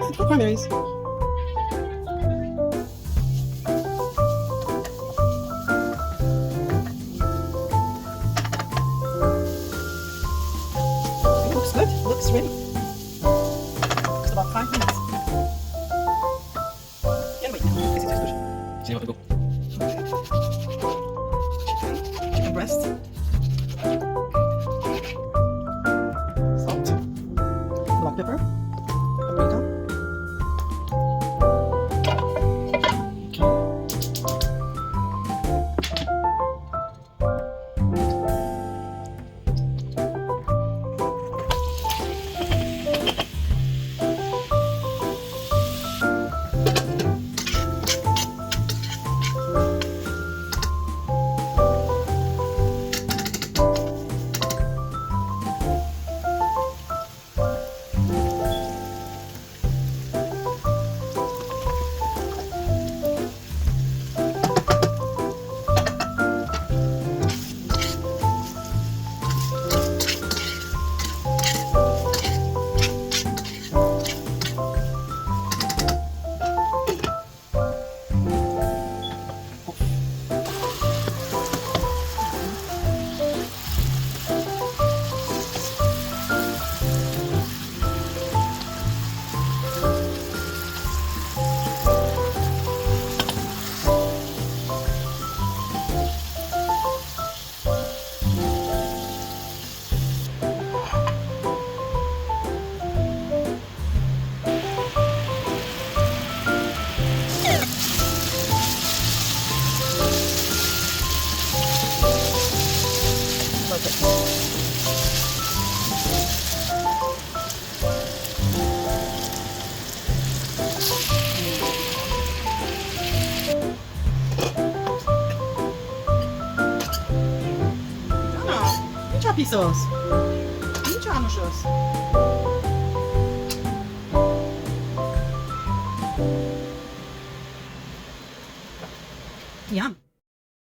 Oh, cranberries. It looks good. Looks ready. It's about 5 minutes. Can wait now. This is good. See what we go. Chicken breast. Salt. Black pepper. Paprika. Pisos. Nici anul jos. Yum.